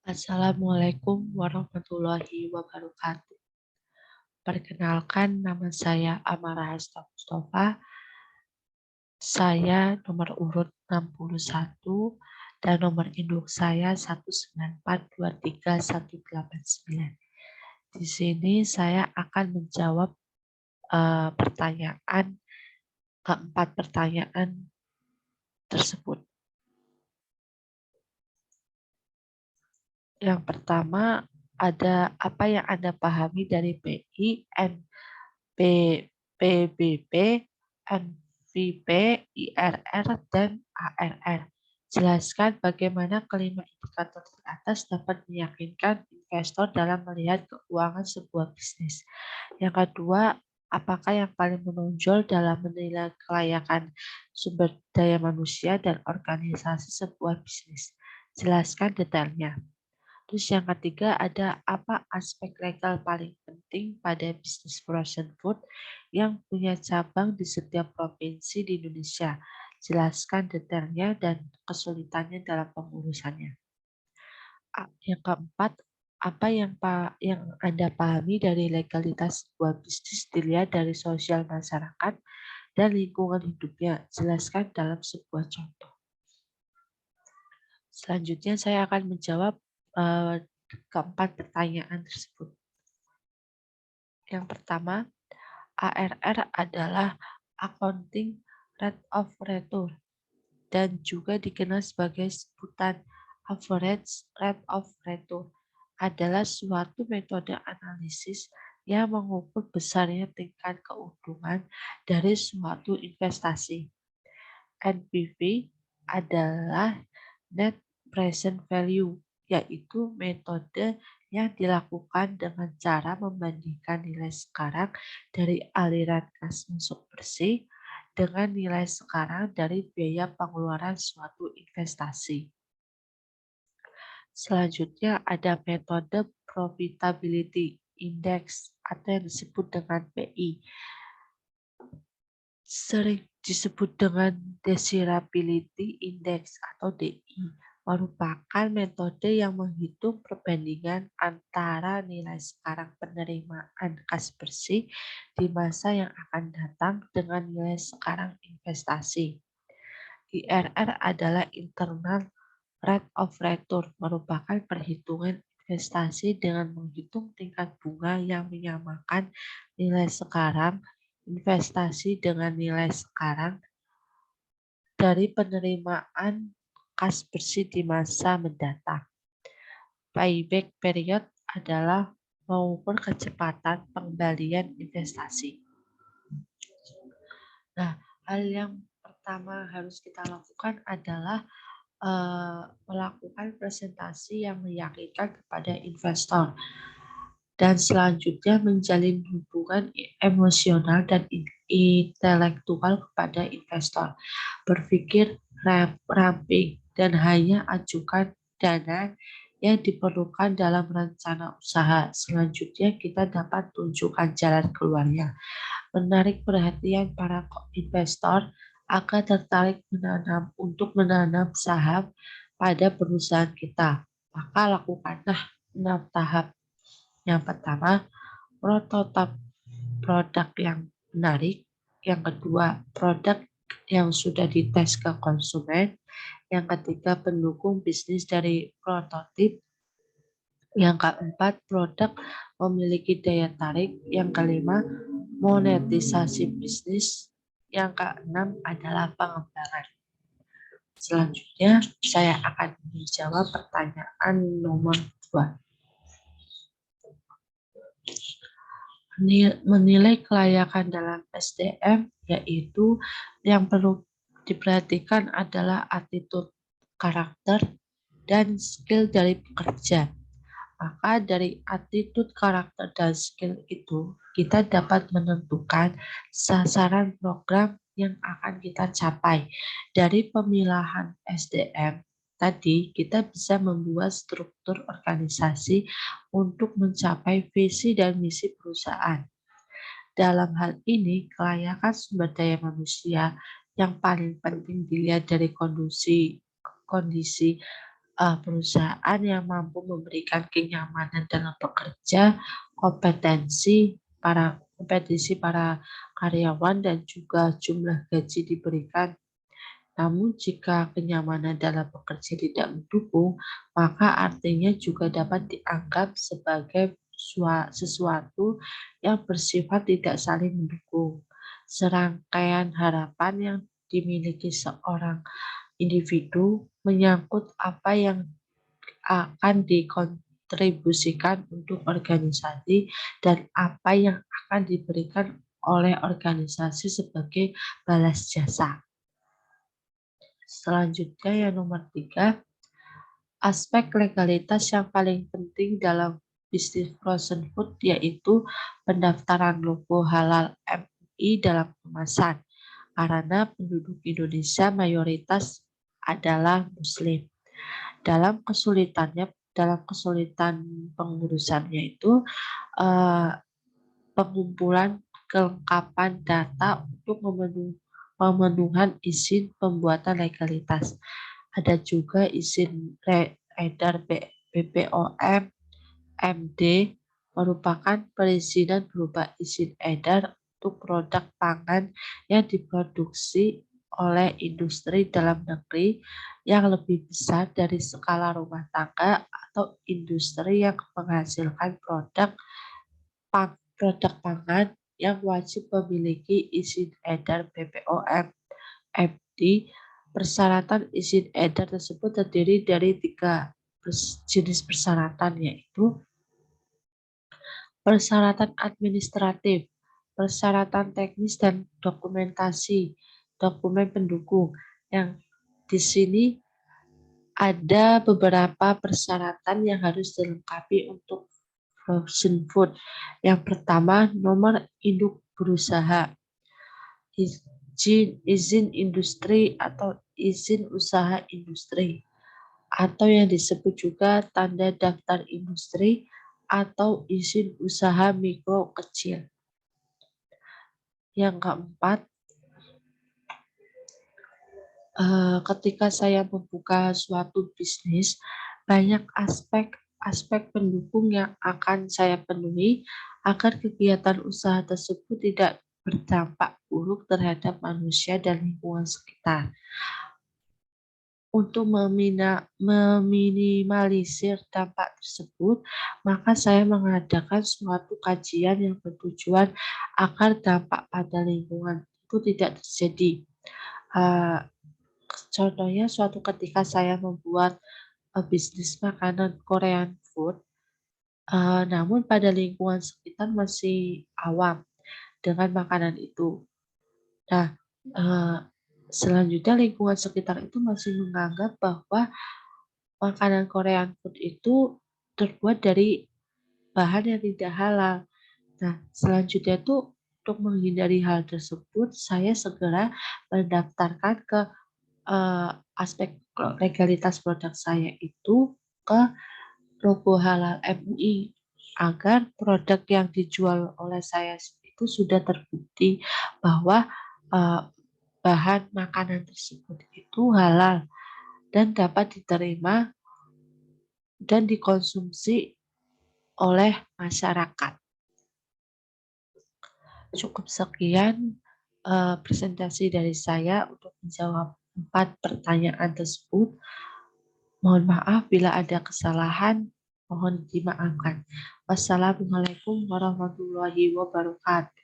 Assalamualaikum warahmatullahi wabarakatuh. Perkenalkan, nama saya Amara Hasta Mustafa. Saya nomor urut 61 dan nomor induk saya 194231189. Di sini saya akan menjawab keempat pertanyaan tersebut. Yang pertama, ada apa yang Anda pahami dari PI, P, PBB, NVP, IRR, dan ARR. Jelaskan bagaimana kelima indikator di atas dapat meyakinkan investor dalam melihat keuangan sebuah bisnis. Yang kedua, apakah yang paling menonjol dalam menilai kelayakan sumber daya manusia dan organisasi sebuah bisnis? Jelaskan detailnya. Terus yang ketiga, ada apa aspek legal paling penting pada bisnis frozen food yang punya cabang di setiap provinsi di Indonesia? Jelaskan detailnya dan kesulitannya dalam pengurusannya. Yang keempat, apa yang Anda pahami dari legalitas sebuah bisnis dilihat dari sosial masyarakat dan lingkungan hidupnya? Jelaskan dalam sebuah contoh. Selanjutnya saya akan menjawab keempat pertanyaan tersebut. Yang pertama, ARR adalah Accounting Rate of Return dan juga dikenal sebagai sebutan Average Rate of Return, adalah suatu metode analisis yang mengukur besarnya tingkat keuntungan dari suatu investasi. NPV adalah Net Present Value, yaitu metode yang dilakukan dengan cara membandingkan nilai sekarang dari aliran kas masuk bersih dengan nilai sekarang dari biaya pengeluaran suatu investasi. Selanjutnya ada metode Profitability Index atau yang disebut dengan PI. Sering disebut dengan Desirability Index atau DI, merupakan metode yang menghitung perbandingan antara nilai sekarang penerimaan kas bersih di masa yang akan datang dengan nilai sekarang investasi. IRR adalah Internal Rate of Return, merupakan perhitungan investasi dengan menghitung tingkat bunga yang menyamakan nilai sekarang investasi dengan nilai sekarang dari penerimaan kas bersih di masa mendatang. Payback period adalah mengukur kecepatan pengembalian investasi. Nah, hal yang pertama harus kita lakukan adalah melakukan presentasi yang meyakinkan kepada investor. Dan selanjutnya menjalin hubungan emosional dan intelektual kepada investor. Berpikir ramping dan hanya ajukan dana yang diperlukan dalam rencana usaha. Selanjutnya kita dapat tunjukkan jalan keluarnya. Menarik perhatian para investor akan tertarik menanam saham pada perusahaan kita. Maka lakukanlah 6 tahap. Yang pertama, prototipe produk yang menarik. Yang kedua, produk yang sudah dites ke konsumen. Yang ketiga, pendukung bisnis dari prototip. Yang keempat, produk memiliki daya tarik. Yang kelima, monetisasi bisnis. Yang keenam adalah pengembangan. Selanjutnya, saya akan menjawab pertanyaan nomor 2. Menilai kelayakan dalam SDM, yaitu yang perlu diperhatikan adalah attitude, karakter, dan skill dari pekerja. Maka dari attitude, karakter, dan skill itu kita dapat menentukan sasaran program yang akan kita capai. Dari pemilahan SDM tadi kita bisa membuat struktur organisasi untuk mencapai visi dan misi perusahaan. Dalam hal ini, kelayakan sumber daya manusia yang paling penting dilihat dari kondisi perusahaan yang mampu memberikan kenyamanan dalam bekerja, kompetisi para karyawan dan juga jumlah gaji diberikan. Namun jika kenyamanan dalam bekerja tidak mendukung, maka artinya juga dapat dianggap sebagai sesuatu yang bersifat tidak saling mendukung. Serangkaian harapan yang dimiliki seorang individu menyangkut apa yang akan dikontribusikan untuk organisasi dan apa yang akan diberikan oleh organisasi sebagai balas jasa. Selanjutnya yang nomor 3, aspek legalitas yang paling penting dalam bisnis frozen food yaitu pendaftaran logo halal MUI dalam kemasan, karena penduduk Indonesia mayoritas adalah Muslim. Dalam kesulitan pengurusannya itu pengumpulan kelengkapan data untuk pemenuhan izin pembuatan legalitas. Ada juga izin edar BPOM MD merupakan perizinan berupa izin edar untuk produk pangan yang diproduksi oleh industri dalam negeri yang lebih besar dari skala rumah tangga atau industri yang menghasilkan produk pangan yang wajib memiliki izin edar BPOM MD. Persyaratan izin edar tersebut terdiri dari 3 jenis persyaratan, yaitu persyaratan administratif, persyaratan teknis dan dokumentasi, dokumen pendukung. Yang di sini ada beberapa persyaratan yang harus dilengkapi untuk frozen food. Yang pertama, nomor induk berusaha, izin industri atau izin usaha industri, atau yang disebut juga tanda daftar industri atau izin usaha mikro kecil. Yang keempat, ketika saya membuka suatu bisnis, banyak aspek pendukung yang akan saya penuhi agar kegiatan usaha tersebut tidak berdampak buruk terhadap manusia dan lingkungan sekitar. Untuk meminimalisir dampak tersebut, maka saya mengadakan suatu kajian yang bertujuan agar dampak pada lingkungan itu tidak terjadi. Contohnya suatu ketika saya membuat bisnis makanan Korean food, namun pada lingkungan sekitar masih awam dengan makanan itu. Nah, selanjutnya lingkungan sekitar itu masih menganggap bahwa makanan Korean food itu terbuat dari bahan yang tidak halal. Nah, selanjutnya itu untuk menghindari hal tersebut, saya segera mendaftarkan ke aspek legalitas produk saya itu ke logo halal MUI agar produk yang dijual oleh saya itu sudah terbukti bahwa bahan makanan tersebut itu halal dan dapat diterima dan dikonsumsi oleh masyarakat. Cukup sekian presentasi dari saya untuk menjawab 4 pertanyaan tersebut. Mohon maaf bila ada kesalahan, mohon dimaafkan. Wassalamualaikum warahmatullahi wabarakatuh.